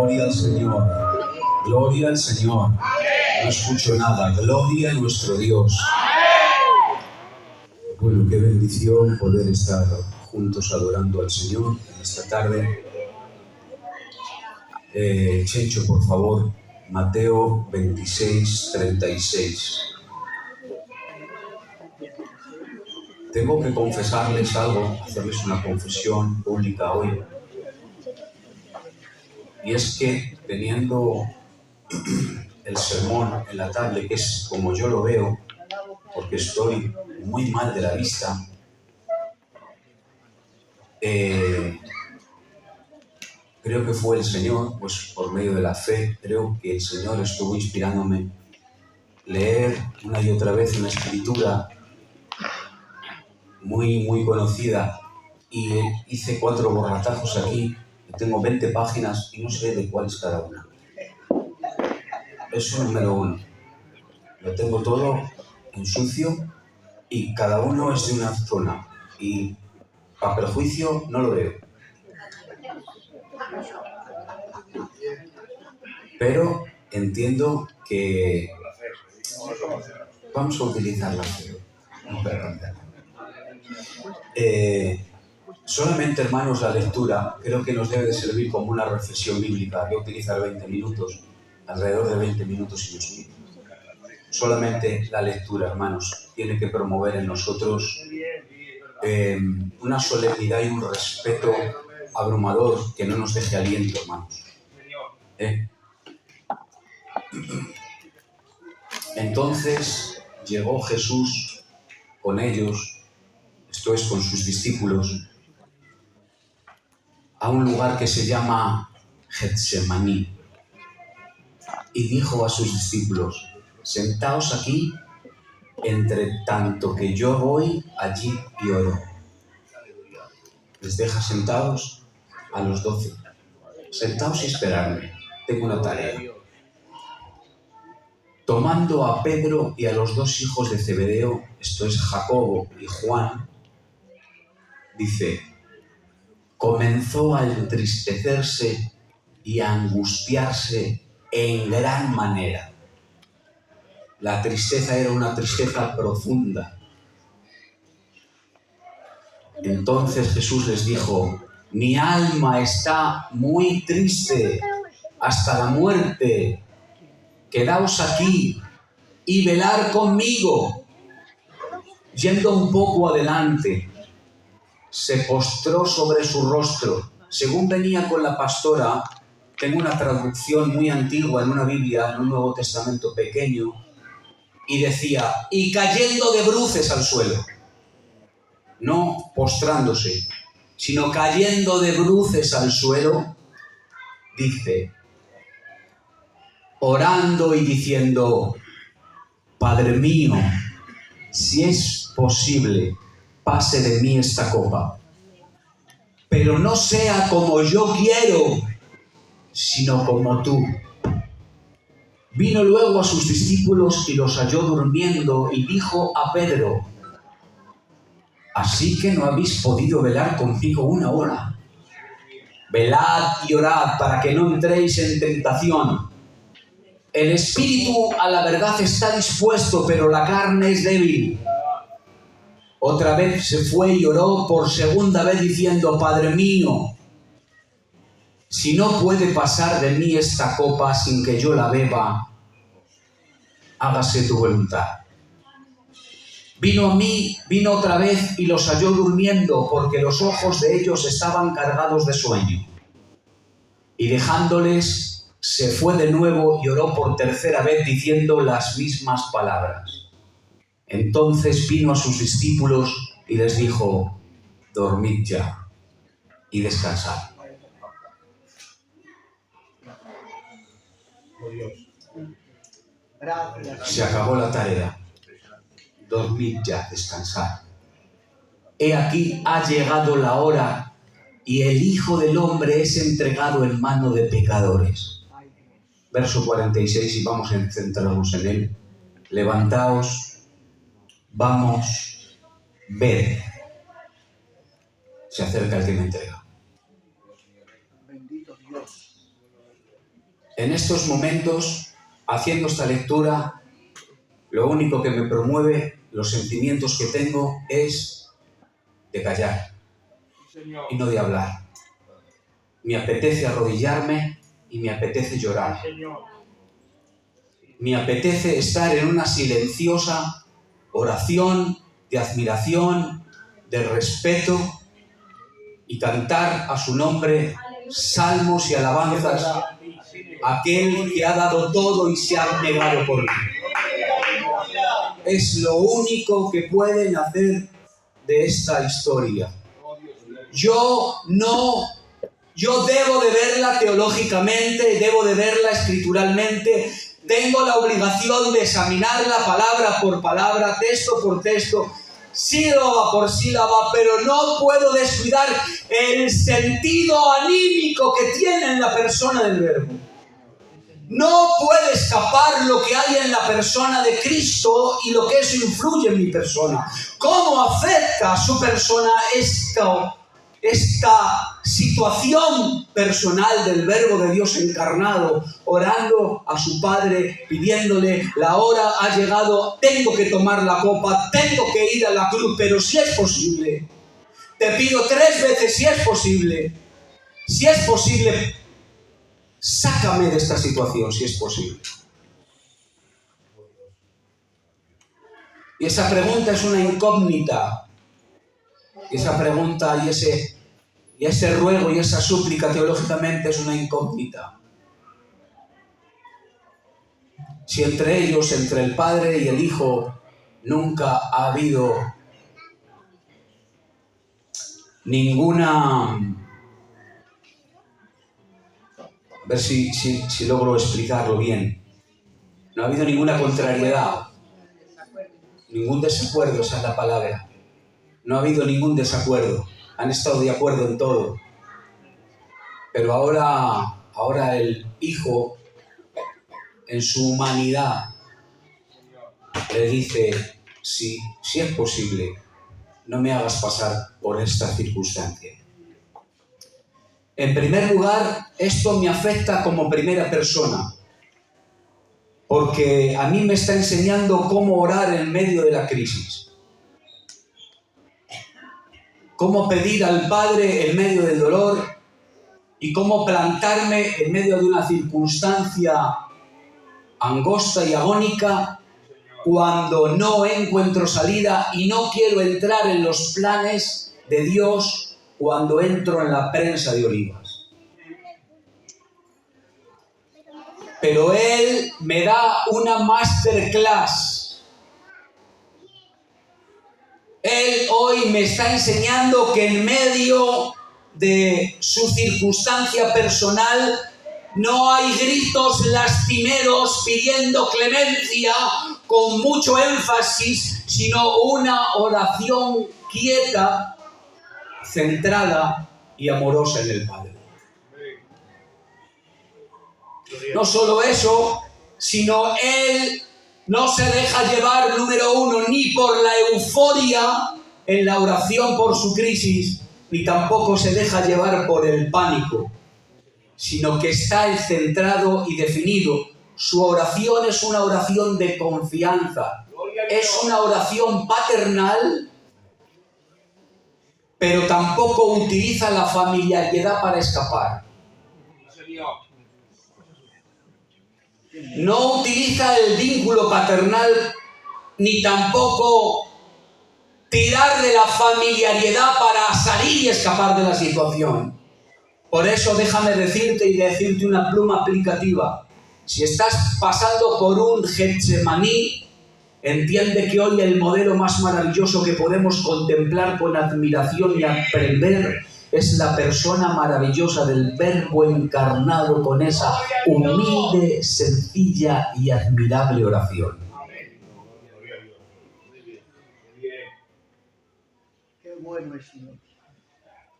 Gloria al Señor. Gloria al Señor. No escucho nada. Gloria a nuestro Dios. Bueno, qué bendición poder estar juntos adorando al Señor esta tarde. Chencho, por favor, Mateo 26, 36. Tengo que confesarles algo, hacerles una confesión pública hoy. Y es que teniendo el sermón en la tablet, que es como yo lo veo, porque estoy muy mal de la vista, creo que fue el Señor, pues por medio de la fe, creo que el Señor estuvo inspirándome leer una y otra vez una escritura muy conocida, y hice 4 borratajos aquí, y tengo 20 páginas y no sé de cuál es cada una. Eso número 1. Lo tengo todo en sucio y cada uno es de una zona, y a perjuicio no lo veo. Pero entiendo que vamos a utilizar la fe. Solamente, hermanos, la lectura creo que nos debe de servir como una reflexión bíblica. Voy a utilizar 20 minutos, alrededor de 20 minutos y unos minutos. Solamente la lectura, hermanos, tiene que promover en nosotros una solemnidad y un respeto abrumador que no nos deje aliento, hermanos. Entonces llegó Jesús con ellos, esto es, con sus discípulos, a un lugar que se llama Getsemaní, y dijo a sus discípulos: sentaos aquí, entre tanto que yo voy allí y oro. Les deja sentados a los 12. Sentaos y esperadme, tengo una tarea. Tomando a Pedro y a los 2 hijos de Zebedeo, esto es Jacobo y Juan, dice: comenzó a entristecerse y a angustiarse en gran manera. La tristeza era una tristeza profunda. Entonces Jesús les dijo: mi alma está muy triste hasta la muerte. Quedaos aquí y velad conmigo. Yendo un poco adelante, se postró sobre su rostro. Según venía con la pastora, tengo una traducción muy antigua en una Biblia, en un Nuevo Testamento pequeño, y decía: y cayendo de bruces al suelo. No postrándose, sino cayendo de bruces al suelo, dice, orando y diciendo: Padre mío, si es posible, pase de mí esta copa, pero no sea como yo quiero, sino como tú. Vino luego a sus discípulos y los halló durmiendo, y dijo a Pedro: así que no habéis podido velar conmigo una hora. Velad y orad para que no entréis en tentación. El espíritu a la verdad está dispuesto, pero la carne es débil. Otra vez se fue y oró por segunda vez diciendo: Padre mío, si no puede pasar de mí esta copa sin que yo la beba, hágase tu voluntad. Vino otra vez y los halló durmiendo, porque los ojos de ellos estaban cargados de sueño. Y dejándoles, se fue de nuevo y oró por tercera vez diciendo las mismas palabras. Entonces vino a sus discípulos y les dijo: dormid ya y descansad. Se acabó la tarea. Dormid ya, descansad. He aquí ha llegado la hora y el Hijo del Hombre es entregado en mano de pecadores. Verso 46, y vamos a centrarnos en él. Levantaos, vamos, ved. Se acerca el que me entrega. Bendito Dios. En estos momentos, haciendo esta lectura, lo único que me promueve, los sentimientos que tengo, es de callar y no de hablar. Me apetece arrodillarme y me apetece llorar. Me apetece estar en una silenciosa oración de admiración, de respeto y cantar a su nombre salmos y alabanzas a aquel que ha dado todo y se ha negado por mí. Es lo único que pueden hacer de esta historia. Yo debo de verla teológicamente, debo de verla escrituralmente, tengo la obligación de examinarla palabra por palabra, texto por texto, sílaba por sílaba, pero no puedo descuidar el sentido anímico que tiene en la persona del Verbo. No puede escapar lo que hay en la persona de Cristo y lo que eso influye en mi persona. ¿Cómo afecta a su persona esta situación personal del Verbo de Dios encarnado, orando a su Padre, pidiéndole, la hora ha llegado, tengo que tomar la copa, tengo que ir a la cruz, pero si es posible, te pido 3 veces si es posible, sácame de esta situación, si es posible. Y esa pregunta es una incógnita. Y esa pregunta y ese ruego y esa súplica teológicamente es una incógnita. Si entre ellos, entre el Padre y el Hijo, nunca ha habido ninguna... A ver si logro explicarlo bien. No ha habido ninguna contrariedad, ningún desacuerdo, esa es la palabra. No ha habido ningún desacuerdo. Han estado de acuerdo en todo. Pero ahora el Hijo, en su humanidad, le dice, si es posible, no me hagas pasar por esta circunstancia. En primer lugar, esto me afecta como primera persona, porque a mí me está enseñando cómo orar en medio de la crisis. Cómo pedir al Padre en medio del dolor y cómo plantarme en medio de una circunstancia angosta y agónica cuando no encuentro salida y no quiero entrar en los planes de Dios cuando entro en la prensa de olivas. Pero Él me da una masterclass. Él hoy me está enseñando que en medio de su circunstancia personal no hay gritos lastimeros pidiendo clemencia con mucho énfasis, sino una oración quieta, centrada y amorosa en el Padre. No solo eso, sino Él no se deja llevar, número uno, ni por la euforia en la oración por su crisis, ni tampoco se deja llevar por el pánico, sino que está centrado y definido. Su oración es una oración de confianza, es una oración paternal, pero tampoco utiliza la familiaridad para escapar. No utiliza el vínculo paternal ni tampoco tirar de la familiaridad para salir y escapar de la situación. Por eso déjame decirte una pluma aplicativa. Si estás pasando por un Getsemaní, entiende que hoy el modelo más maravilloso que podemos contemplar con admiración y aprender es la persona maravillosa del Verbo encarnado con esa humilde, sencilla y admirable oración.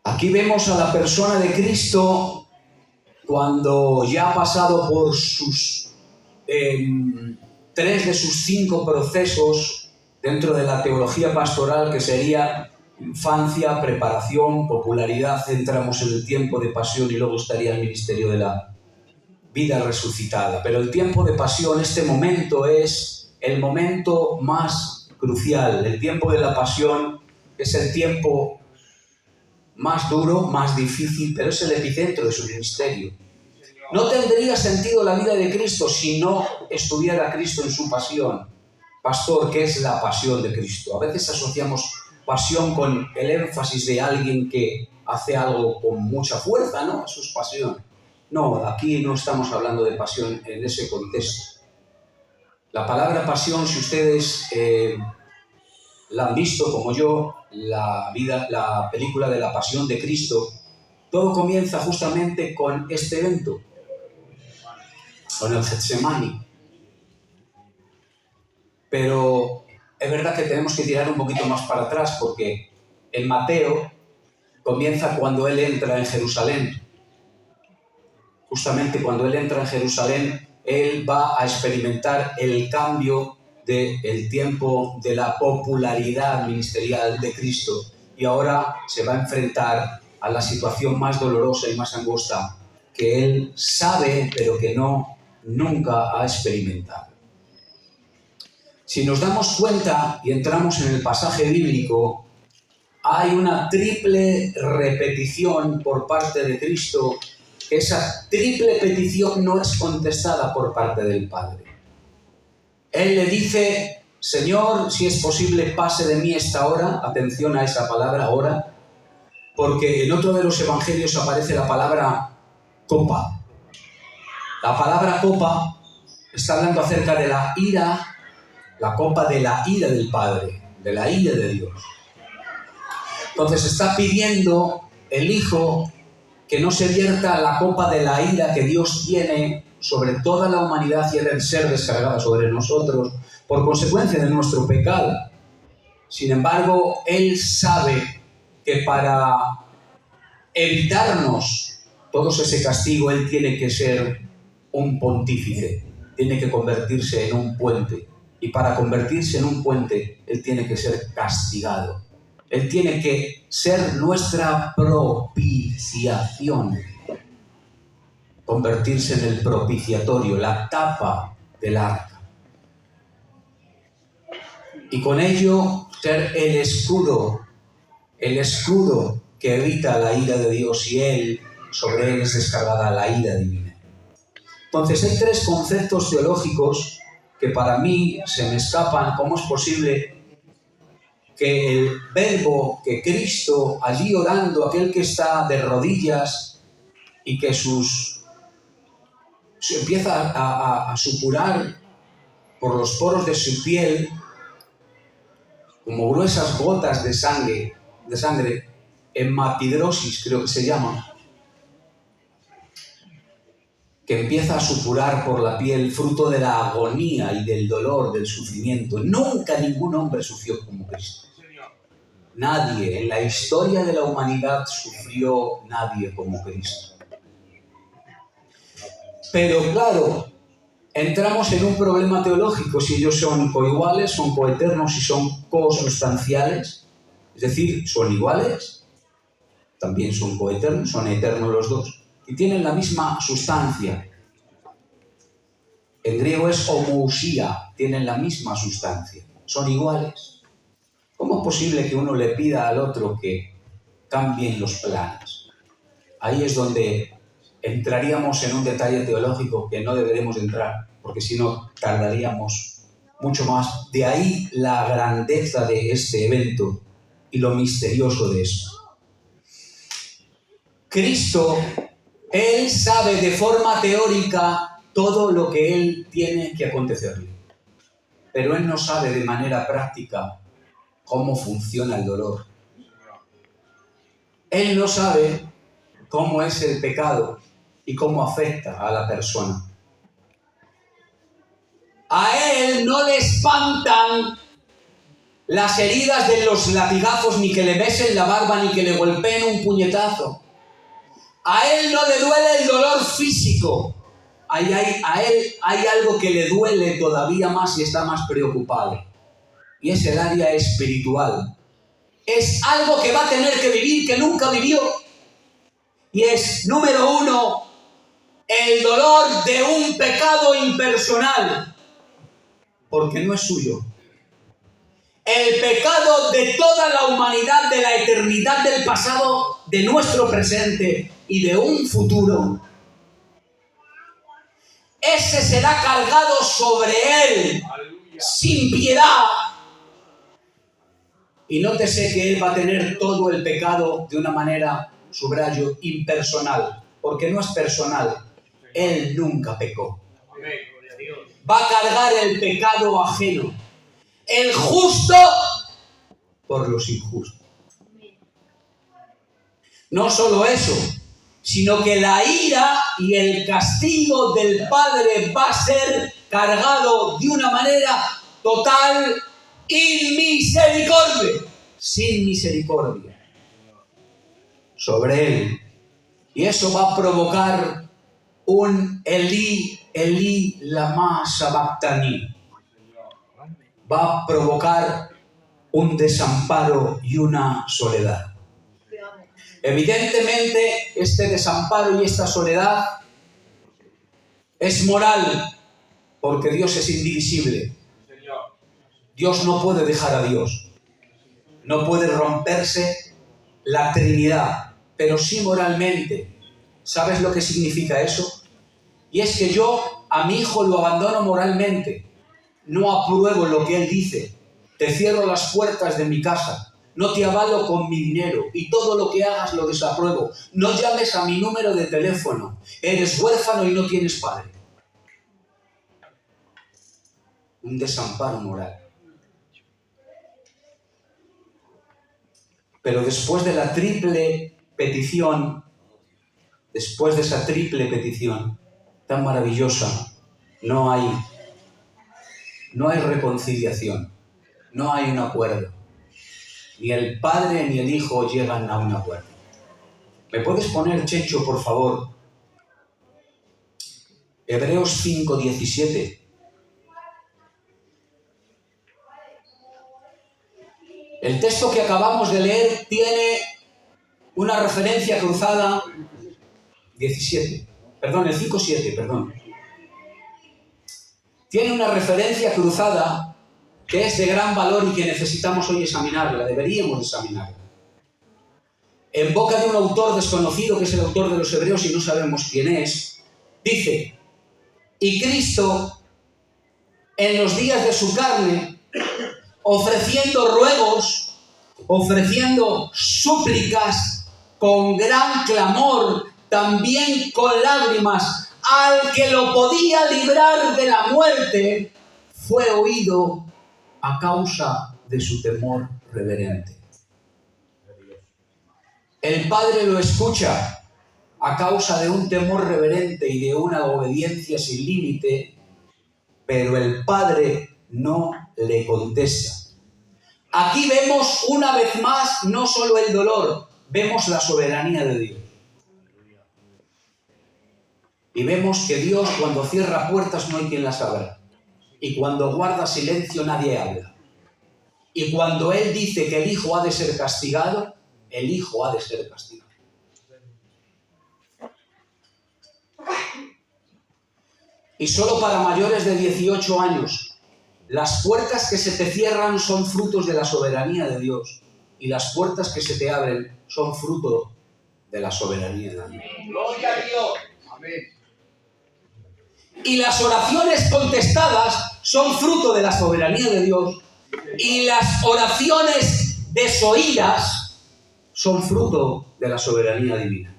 Aquí vemos a la persona de Cristo cuando ya ha pasado por sus 3 de sus 5 procesos dentro de la teología pastoral, que sería infancia, preparación, popularidad, entramos en el tiempo de pasión y luego estaría el ministerio de la vida resucitada. Pero el tiempo de pasión, este momento es el momento más crucial. El tiempo de la pasión es el tiempo más duro, más difícil, pero es el epicentro de su ministerio. No tendría sentido la vida de Cristo si no estuviera Cristo en su pasión. Pastor, ¿qué es la pasión de Cristo? A veces asociamos pasión con el énfasis de alguien que hace algo con mucha fuerza, ¿no? Eso es pasión. No, aquí no estamos hablando de pasión en ese contexto. La palabra pasión, si ustedes la han visto como yo, la película de la Pasión de Cristo, todo comienza justamente con este evento, con el Getsemaní. Pero es verdad que tenemos que tirar un poquito más para atrás, porque en Mateo comienza cuando él entra en Jerusalén. Justamente cuando él entra en Jerusalén, él va a experimentar el cambio del tiempo de la popularidad ministerial de Cristo, y ahora se va a enfrentar a la situación más dolorosa y más angosta que él sabe, pero que nunca ha experimentado. Si nos damos cuenta y entramos en el pasaje bíblico, hay una triple repetición por parte de Cristo. Esa triple petición no es contestada por parte del Padre. Él le dice: Señor, si es posible, pase de mí esta hora. Atención a esa palabra, hora, porque en otro de los evangelios aparece la palabra copa. La palabra copa está hablando acerca de la ira, la copa de la ira del Padre, de la ira de Dios. Entonces está pidiendo el Hijo que no se vierta la copa de la ira que Dios tiene sobre toda la humanidad y el ser descargada sobre nosotros por consecuencia de nuestro pecado. Sin embargo, Él sabe que para evitarnos todo ese castigo, Él tiene que ser un pontífice, tiene que convertirse en un puente. Y para convertirse en un puente, Él tiene que ser castigado. Él tiene que ser nuestra propiciación. Convertirse en el propiciatorio, la tapa del arca. Y con ello ser el escudo que evita la ira de Dios, y sobre él es descargada la ira divina. Entonces hay tres conceptos teológicos que para mí se me escapan. ¿Cómo es posible que el verbo, que Cristo allí orando, aquel que está de rodillas y que se empieza a supurar por los poros de su piel como gruesas gotas de sangre, hematidrosis creo que se llama, que empieza a supurar por la piel fruto de la agonía y del dolor, del sufrimiento? Nunca ningún hombre sufrió como Cristo. Nadie, en la historia de la humanidad sufrió nadie como Cristo. Pero claro, entramos en un problema teológico: si ellos son coiguales, son coeternos y son cosustanciales, es decir, son iguales, también son coeternos, son eternos los dos, y tienen la misma sustancia. En griego es homousía, tienen la misma sustancia, son iguales. ¿Cómo es posible que uno le pida al otro que cambien los planes? Ahí es donde entraríamos en un detalle teológico que no deberemos entrar, porque si no tardaríamos mucho más. De ahí la grandeza de este evento y lo misterioso de esto. Cristo, Él sabe de forma teórica todo lo que Él tiene que acontecerle, pero Él no sabe de manera práctica cómo funciona el dolor. Él no sabe cómo es el pecado y cómo afecta a la persona. A Él no le espantan las heridas de los latigazos, ni que le besen la barba, ni que le golpeen un puñetazo. A Él no le duele el dolor físico. A Él hay algo que le duele todavía más y está más preocupado. Y es el área espiritual. Es algo que va a tener que vivir, que nunca vivió. Y es, número uno, el dolor de un pecado impersonal, porque no es suyo. El pecado de toda la humanidad, de la eternidad del pasado, de nuestro presente y de un futuro. Ese será cargado sobre él, sin piedad. Y nótese que él va a tener todo el pecado de una manera, subrayo, impersonal, porque no es personal. Él nunca pecó. Va a cargar el pecado ajeno. El justo por los injustos. No solo eso, sino que la ira y el castigo del Padre va a ser cargado de una manera total y misericordia, sin misericordia, sobre él. Y eso va a provocar un Elí, Elí, lama sabactani. Va a provocar un desamparo y una soledad. Evidentemente, este desamparo y esta soledad es moral, porque Dios es indivisible. Dios no puede dejar a Dios. No puede romperse la Trinidad, pero sí moralmente. ¿Sabes lo que significa eso? Y es que yo a mi hijo lo abandono moralmente. No apruebo lo que él dice. Te cierro las puertas de mi casa. No te avalo con mi dinero y todo lo que hagas lo desapruebo. No llames a mi número de teléfono. Eres huérfano y no tienes padre. Un desamparo moral. Pero después de la triple petición, después de esa triple petición tan maravillosa, no hay reconciliación, no hay un acuerdo. Ni el Padre ni el Hijo llegan a un acuerdo. ¿Me puedes poner, Chencho, por favor? Hebreos 5:17. El texto que acabamos de leer tiene una referencia cruzada. 17. Perdón, el 5:7, perdón. Tiene una referencia cruzada que es de gran valor y que necesitamos hoy examinarla, deberíamos examinarla. En boca de un autor desconocido, que es el autor de los Hebreos y no sabemos quién es, dice: y Cristo, en los días de su carne, ofreciendo ruegos, ofreciendo súplicas, con gran clamor, también con lágrimas, al que lo podía librar de la muerte, fue oído a causa de su temor reverente. El Padre lo escucha a causa de un temor reverente y de una obediencia sin límite, pero el Padre no le contesta. Aquí vemos una vez más no solo el dolor, vemos la soberanía de Dios. Y vemos que Dios, cuando cierra puertas, no hay quien las abra. Y cuando guarda silencio, nadie habla. Y cuando Él dice que el Hijo ha de ser castigado, el Hijo ha de ser castigado. Y solo para mayores de 18 años, las puertas que se te cierran son frutos de la soberanía de Dios. Y las puertas que se te abren son fruto de la soberanía de Dios. ¡Gloria a Dios! Amén. Y las oraciones contestadas son fruto de la soberanía de Dios. Y las oraciones desoídas son fruto de la soberanía divina.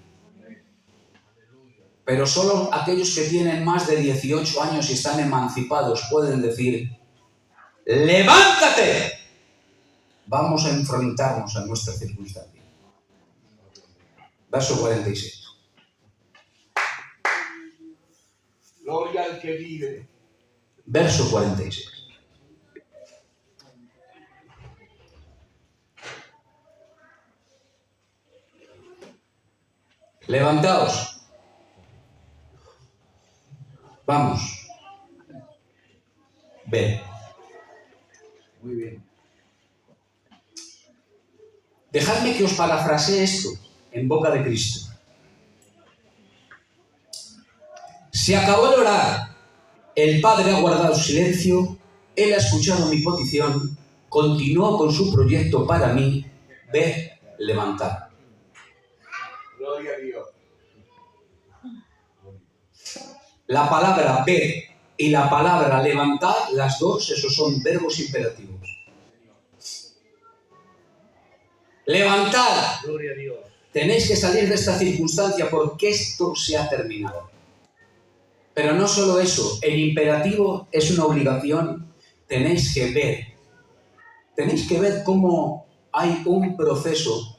Pero solo aquellos que tienen más de 18 años y están emancipados pueden decir: ¡levántate! Vamos a enfrentarnos a nuestra circunstancia. Verso 46. Gloria al que vive. Verso 46. Levantaos. Vamos. Ven. Muy bien. Dejadme que os parafrasee esto en boca de Cristo. Se acabó el orar. El padre ha guardado silencio. Él ha escuchado mi petición. Continuó con su proyecto para mí. Ve, levantar. Gloria a Dios. La palabra ver y la palabra levantar, las dos, esos son verbos imperativos. Levantar. Gloria a Dios. Tenéis que salir de esta circunstancia porque esto se ha terminado. Pero no solo eso, el imperativo es una obligación. Tenéis que ver. Tenéis que ver cómo hay un proceso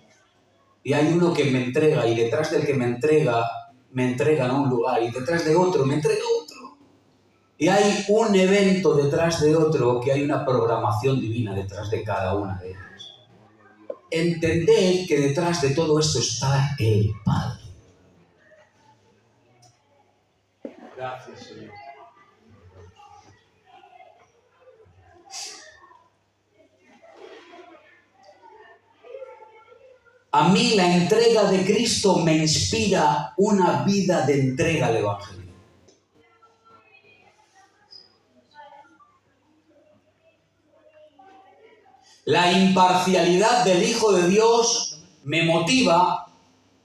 y hay uno que me entrega y detrás del que me entregan a un lugar y detrás de otro me entrega otro. Y hay un evento detrás de otro, que hay una programación divina detrás de cada una de ellas. Entended que detrás de todo esto está el Padre. Gracias, Señor. A mí la entrega de Cristo me inspira una vida de entrega al Evangelio. La imparcialidad del Hijo de Dios me motiva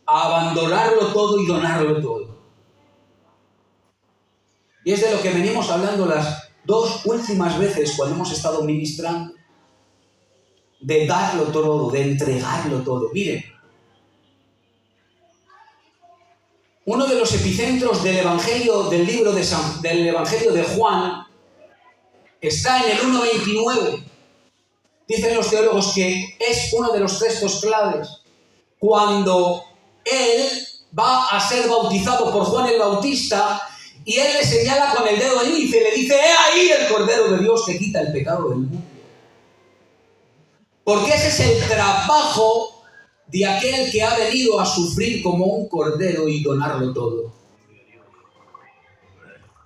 a abandonarlo todo y donarlo todo. Y es de lo que venimos hablando las dos últimas veces cuando hemos estado ministrando, de darlo todo, de entregarlo todo. Miren, uno de los epicentros del Evangelio, del libro del Evangelio de Juan, está en el 1:29. Dicen los teólogos que es uno de los textos claves. Cuando él va a ser bautizado por Juan el Bautista y él le señala con el dedo índice y le dice: «He ahí el Cordero de Dios que quita el pecado del mundo». Porque ese es el trabajo de aquel que ha venido a sufrir como un cordero y donarlo todo.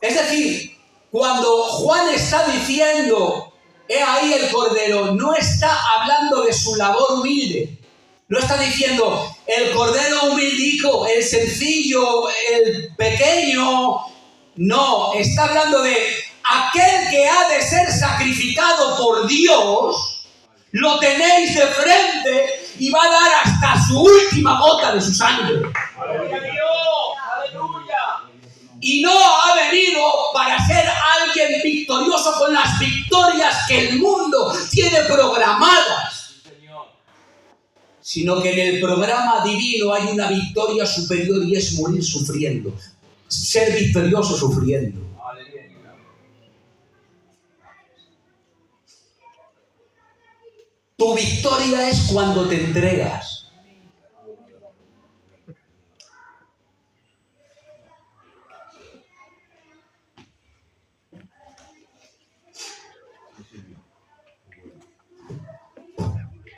Es decir, cuando Juan está diciendo «He ahí el Cordero», no está hablando de su labor humilde. No está diciendo el Cordero humildico, el sencillo, el pequeño. No, está hablando de aquel que ha de ser sacrificado por Dios. Lo tenéis de frente y va a dar hasta su última gota de su sangre. ¡Gloria a Dios! ¡Aleluya! Y no ha venido para ser alguien victorioso con las victorias que el mundo tiene programadas, sino que en el programa divino hay una victoria superior y es morir sufriendo. Ser victorioso sufriendo. Tu victoria es cuando te entregas.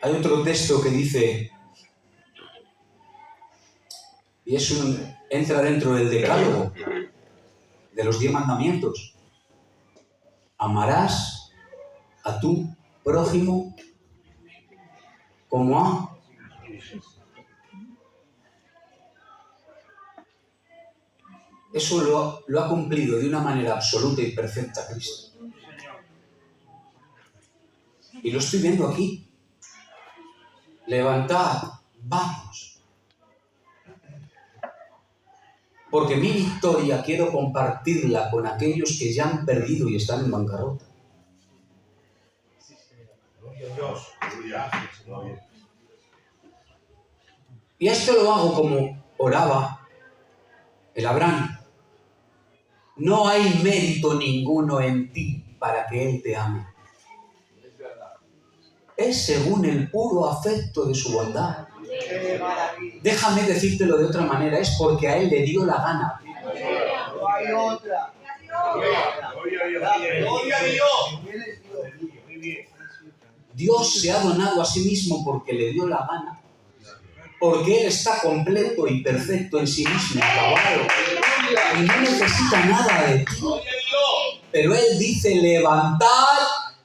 Hay otro texto que dice, y entra dentro del decálogo de los 10 mandamientos: amarás a tu prójimo como a... Eso lo ha cumplido de una manera absoluta y perfecta Cristo. Y lo estoy viendo aquí. Levantad, vamos. Porque mi victoria quiero compartirla con aquellos que ya han perdido y están en bancarrota. Y esto lo hago como oraba el Abraham. No hay mérito ninguno en ti para que Él te ame. Es según el puro afecto de su bondad. Déjame decírtelo de otra manera, es porque a Él le dio la gana. No hay otra. Gloria a Dios. Dios se ha donado a sí mismo porque le dio la gana. Porque Él está completo y perfecto en sí mismo, acabado. Y no necesita nada de ti. Pero Él dice: levantad,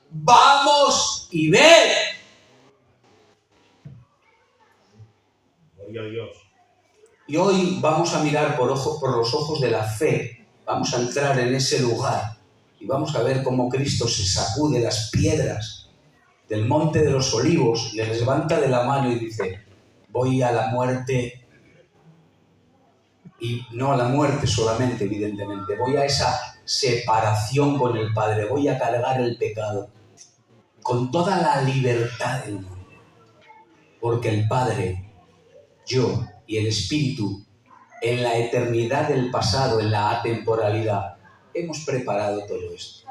vamos y ved. Gloria a Dios. Y hoy vamos a mirar por los ojos de la fe Vamos a entrar en ese lugar y vamos a ver cómo Cristo se sacude las piedras del Monte de los Olivos, les levanta de la mano y dice: voy a la muerte. Y no a la muerte solamente, evidentemente, voy a esa separación con el Padre, voy a cargar el pecado con toda la libertad del mundo, porque el Padre, yo y el Espíritu, en la eternidad del pasado, en la atemporalidad, hemos preparado todo esto.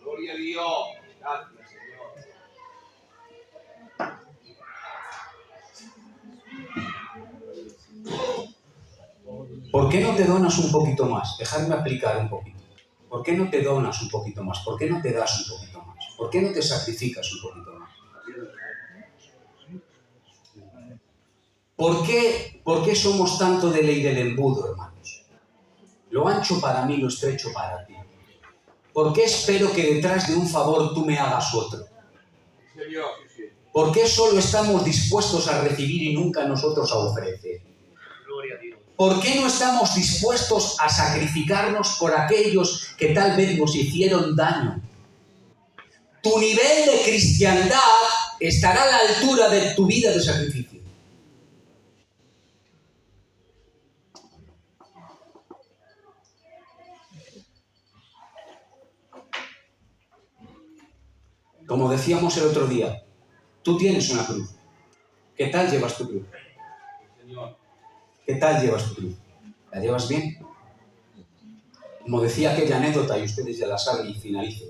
Gloria a Dios. Gracias, Señor. ¿Por qué no te donas un poquito más? Dejadme aplicar un poquito. ¿Por qué no te donas un poquito más? ¿Por qué no te das un poquito más? ¿Por qué no te sacrificas un poquito más? ¿Por qué somos tanto de ley del embudo, hermanos? Lo ancho para mí, lo estrecho para ti. ¿Por qué espero que detrás de un favor tú me hagas otro? ¿Por qué solo estamos dispuestos a recibir y nunca nosotros a ofrecer? ¿Por qué no estamos dispuestos a sacrificarnos por aquellos que tal vez nos hicieron daño? Tu nivel de cristiandad estará a la altura de tu vida de sacrificio. Como decíamos el otro día, tú tienes una cruz. ¿Qué tal llevas tu cruz? ¿Qué tal llevas tu cruz? ¿La llevas bien? Como decía aquella anécdota, y ustedes ya la saben, y finalizo.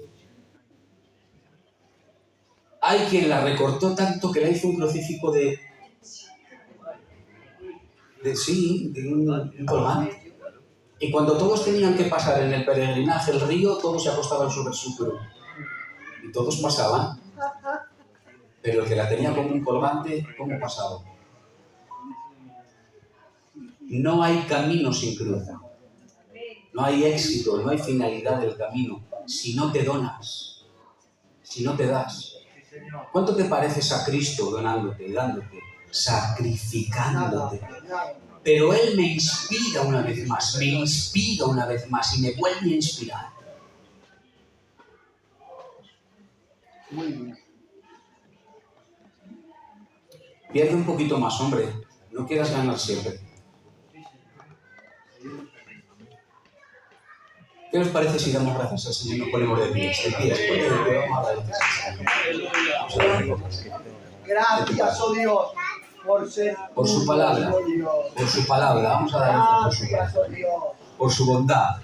Hay quien la recortó tanto que la hizo un crucifijo de un colgante. Y cuando todos tenían que pasar en el peregrinaje el río, todos se acostaban sobre su cruz. Y todos pasaban. Pero el que la tenía como un colgante, ¿cómo pasaba? No hay camino sin cruz. No hay éxito, no hay finalidad del camino si no te donas, si no te das. ¿Cuánto te pareces a Cristo donándote, dándote, sacrificándote? Pero Él me inspira una vez más y me vuelve a inspirar. Pierde un poquito más, hombre. No quieras ganar siempre. ¿Qué os parece si damos gracias al Señor y nos ponemos de pies? De pies, porque de pie vamos a dar gracias al Señor. Gracias, oh Dios, por su palabra. Por su palabra. Vamos a dar gracias por su palabra. Por su bondad.